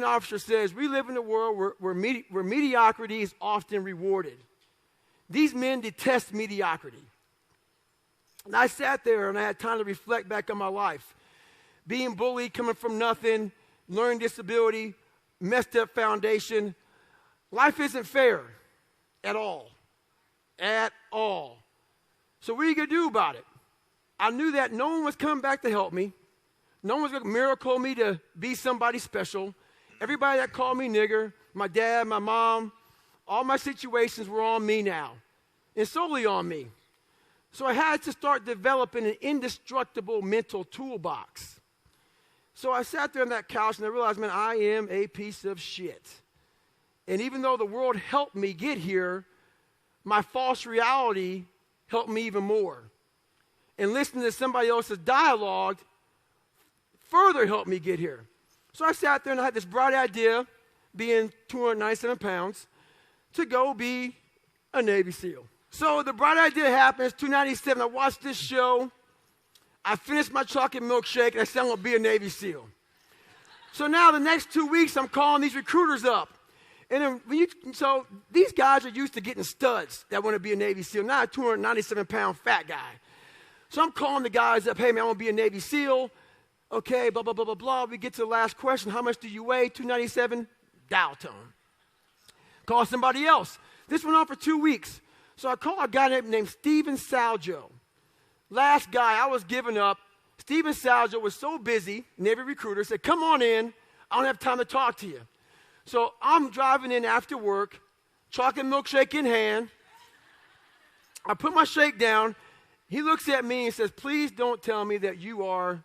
officer says, we live in a world where mediocrity is often rewarded. These men detest mediocrity. And I sat there and I had time to reflect back on my life. Being bullied, coming from nothing, learning disability, messed up foundation. Life isn't fair at all. At all. So what are you going to do about it? I knew that no one was coming back to help me. No one was going to miracle me to be somebody special. Everybody that called me nigger, my dad, my mom, all my situations were on me now. And solely on me. So I had to start developing an indestructible mental toolbox. So I sat there on that couch and I realized, man, I am a piece of shit. And even though the world helped me get here, my false reality helped me even more. And listening to somebody else's dialogue further helped me get here. So I sat there and I had this bright idea, being 297 pounds, to go be a Navy SEAL. So the bright idea happens, 297, I watched this show. I finished my chocolate milkshake, and I said I'm going to be a Navy SEAL. So now the next 2 weeks, I'm calling these recruiters up. And then so these guys are used to getting studs that want to be a Navy SEAL, not a 297-pound fat guy. So I'm calling the guys up, hey, man, I want to be a Navy SEAL. Okay, blah, blah, blah, blah, blah. We get to the last question. How much do you weigh? 297? Dial tone. Call somebody else. This went on for 2 weeks. So I called a guy named Steven Saljo. Last guy, I was giving up. Steven Saljo was so busy, Navy recruiter, said, come on in. I don't have time to talk to you. So I'm driving in after work, chocolate milkshake in hand. I put my shake down. He looks at me and says, please don't tell me that you are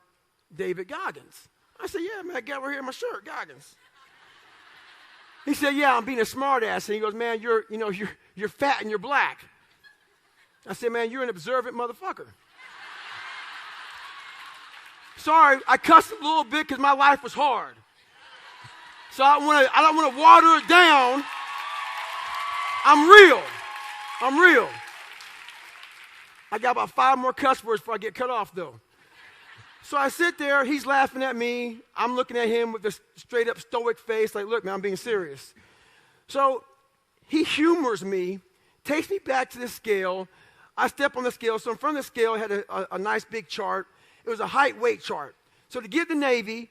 David Goggins. I said, yeah, man, I got right here in my shirt, Goggins. He said, yeah, I'm being a smart ass. And he goes, man, you're fat and you're black. I said, man, you're an observant motherfucker. Sorry, I cussed a little bit because my life was hard. So I don't want to water it down. I'm real. I got about 5 more cuss words before I get cut off, though. So I sit there, he's laughing at me. I'm looking at him with this straight up stoic face, like, look, man, I'm being serious. So he humors me, takes me back to the scale. I step on the scale. So in front of the scale, I had a nice big chart. It was a height weight chart. So to get the Navy,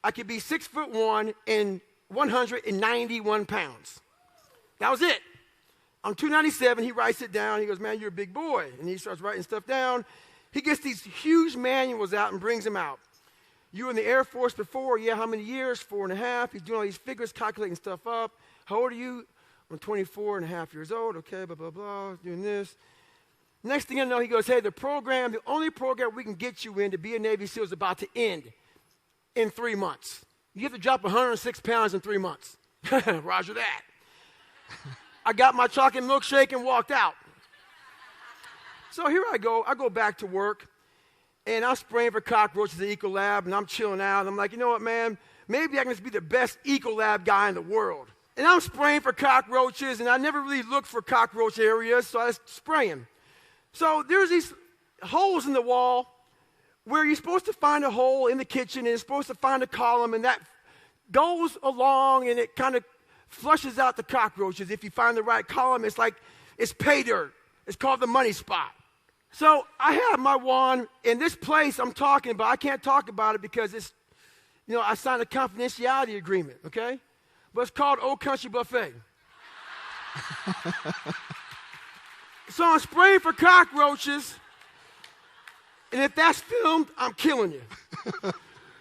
I could be 6'1" and 191 pounds. That was it. I'm 297. He writes it down. He goes, man, you're a big boy. And he starts writing stuff down. He gets these huge manuals out and brings them out. You were in the Air Force before? Yeah, how many years? 4.5. He's doing all these figures, calculating stuff up. How old are you? I'm 24 and a half years old. Okay, blah, blah, blah, doing this. Next thing I know, he goes, hey, the only program we can get you in to be a Navy SEAL is about to end in 3 months. You have to drop 106 pounds in 3 months. Roger that. I got my chocolate milkshake and walked out. So here I go back to work, and I'm spraying for cockroaches at Ecolab, and I'm chilling out. And I'm like, you know what, man? Maybe I can just be the best Ecolab guy in the world. And I'm spraying for cockroaches, and I never really looked for cockroach areas, so I was spraying. So there's these holes in the wall where you're supposed to find a hole in the kitchen, and it's supposed to find a column, and that goes along, and it kind of flushes out the cockroaches. If you find the right column, it's pay dirt. It's called the money spot. So I have my wand, and this place I'm talking about, I can't talk about it because it's, I signed a confidentiality agreement, okay? But it's called Old Country Buffet. So I'm spraying for cockroaches, and if that's filmed, I'm killing you.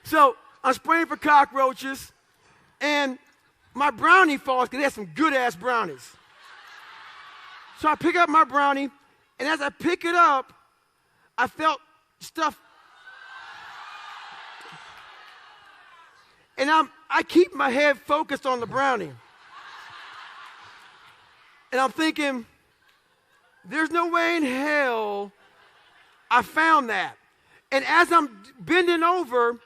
So I'm spraying for cockroaches, and my brownie falls because they have some good-ass brownies. So I pick up my brownie, and as I pick it up, I felt stuff. And I keep my head focused on the brownie. And I'm thinking, there's no way in hell I found that. And as I'm bending over,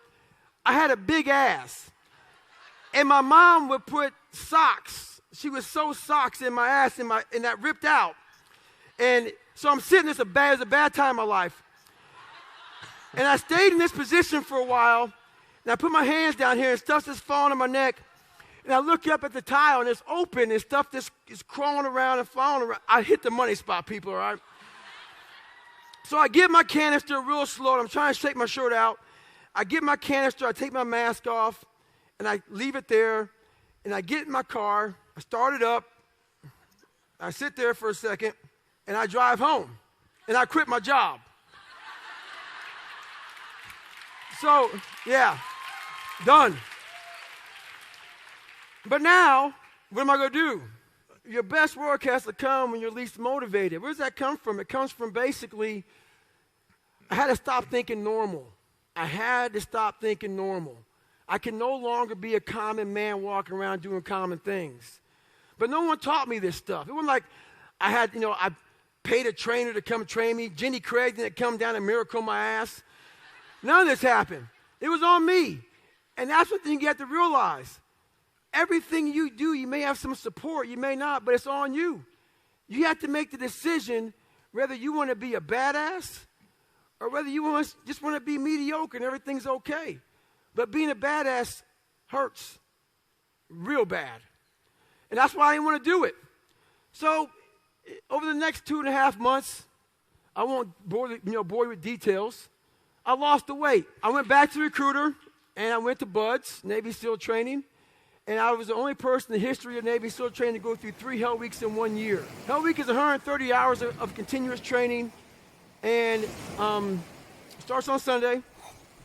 I had a big ass. And my mom would put socks. She would sew socks in my ass, and that ripped out. And so I'm sitting, it was a bad time in my life. And I stayed in this position for a while, and I put my hands down here, and stuff's just falling on my neck. And I look up at the tile, and it's open, and stuff just is crawling around and falling around. I hit the money spot, people, all right? So I get my canister real slow, and I'm trying to shake my shirt out. I get my canister, I take my mask off, and I leave it there, and I get in my car, I start it up, I sit there for a second, and I drive home, and I quit my job. So, yeah, done. But now, what am I going to do? Your best work has to come when you're least motivated. Where does that come from? It comes from basically, I had to stop thinking normal. I had to stop thinking normal. I can no longer be a common man walking around doing common things. But no one taught me this stuff. It wasn't like I paid a trainer to come train me. Jenny Craig didn't come down and miracle my ass. None of this happened. It was on me. And that's what you have to realize. Everything you do, you may have some support, you may not, but it's on you. You have to make the decision whether you want to be a badass or whether you just want to be mediocre and everything's okay. But being a badass hurts real bad. And that's why I didn't want to do it. So over the next 2.5 months, I won't bore you with details. I lost the weight. I went back to the recruiter, and I went to Buds, Navy SEAL training. And I was the only person in the history of Navy SEAL training to go through 3 Hell Weeks in 1 year. Hell Week is 130 hours of continuous training, and starts on Sunday,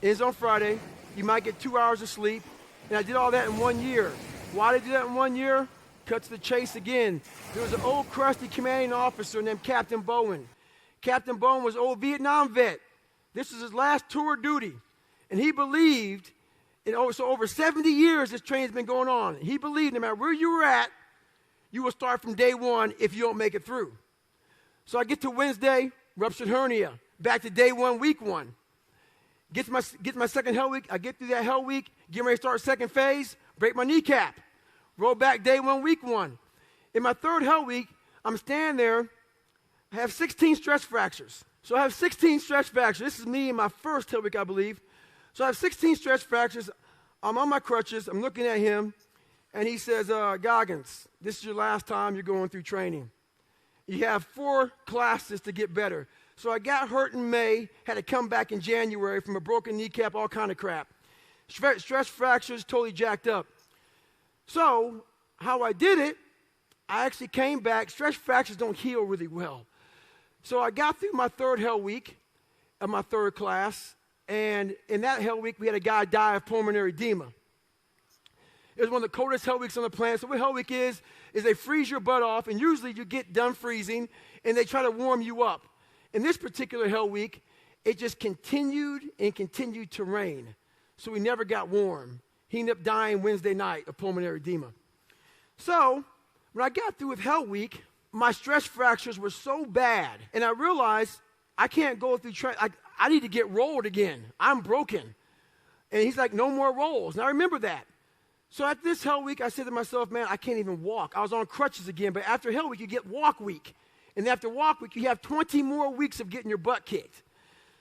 ends on Friday. You might get 2 hours of sleep, and I did all that in 1 year. Why did I do that in 1 year? Cut to the chase again. There was an old crusty commanding officer named Captain Bowen. Captain Bowen was an old Vietnam vet. This was his last tour of duty, and he believed. So over 70 years, this training's been going on. He believed no matter where you were at, you will start from day one if you don't make it through. So I get to Wednesday, ruptured hernia. Back to day 1, week 1. Get my second Hell Week. I get through that Hell Week, get ready to start second phase, break my kneecap. Roll back day 1, week 1. In my third Hell Week, I'm standing there. I have 16 stress fractures. So I have 16 stress fractures. This is me in my first Hell Week, I believe. So I have 16 stress fractures. I'm on my crutches. I'm looking at him. And he says, Goggins, this is your last time you're going through training. You have 4 classes to get better. So I got hurt in May, had to come back in January from a broken kneecap, all kind of crap. Stress fractures, totally jacked up. So how I did it, I actually came back. Stress fractures don't heal really well. So I got through my third Hell Week of my third class. And in that Hell Week, we had a guy die of pulmonary edema. It was one of the coldest Hell Weeks on the planet. So what Hell Week is they freeze your butt off, and usually you get done freezing, and they try to warm you up. In this particular Hell Week, it just continued and continued to rain. So we never got warm. He ended up dying Wednesday night of pulmonary edema. So when I got through with Hell Week, my stress fractures were so bad, and I realized I can't go through I need to get rolled again. I'm broken. And he's like, no more rolls. And I remember that. So at this Hell Week, I said to myself, man, I can't even walk. I was on crutches again. But after Hell Week, you get Walk Week. And after Walk Week, you have 20 more weeks of getting your butt kicked.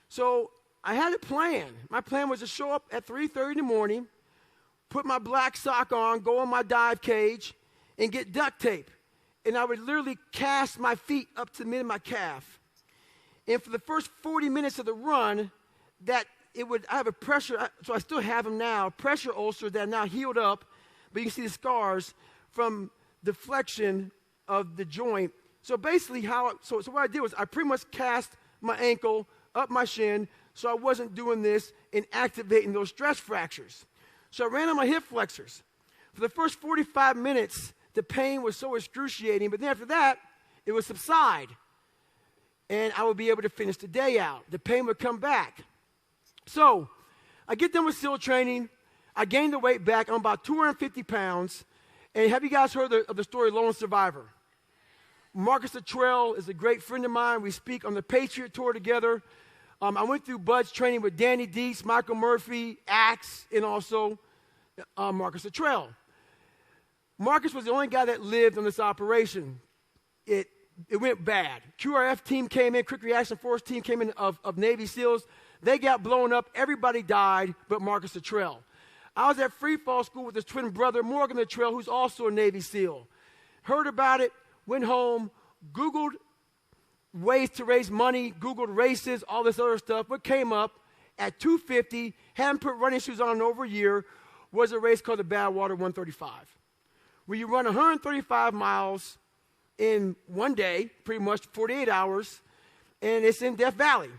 So I had a plan. My plan was to show up at 3:30 in the morning, put my black sock on, go in my dive cage, and get duct tape. And I would literally cast my feet up to the mid of my calf. And for the first 40 minutes of the run, I have a pressure, so I still have them now, pressure ulcers that are now healed up, but you can see the scars from deflection of the joint. So basically so what I did was I pretty much cast my ankle up my shin so I wasn't doing this and activating those stress fractures. So I ran on my hip flexors. For the first 45 minutes, the pain was so excruciating, but then after that, it would subside. And I would be able to finish the day out. The pain would come back. So I get done with SEAL training. I gained the weight back. I'm about 250 pounds. And have you guys heard of the story Lone Survivor? Marcus Luttrell is a great friend of mine. We speak on the Patriot Tour together. I went through Bud's training with Danny Dietz, Michael Murphy, Axe, and also Marcus Luttrell. Marcus was the only guy that lived on this operation. It went bad. QRF team came in, Quick Reaction Force team came in of Navy SEALs. They got blown up. Everybody died but Marcus Luttrell. I was at free fall school with his twin brother, Morgan Luttrell, who's also a Navy SEAL. Heard about it, went home, Googled ways to raise money, Googled races, all this other stuff. What came up at 250, hadn't put running shoes on in over a year, was a race called the Badwater 135, where you run 135 miles in one day, pretty much 48 hours, and it's in Death Valley.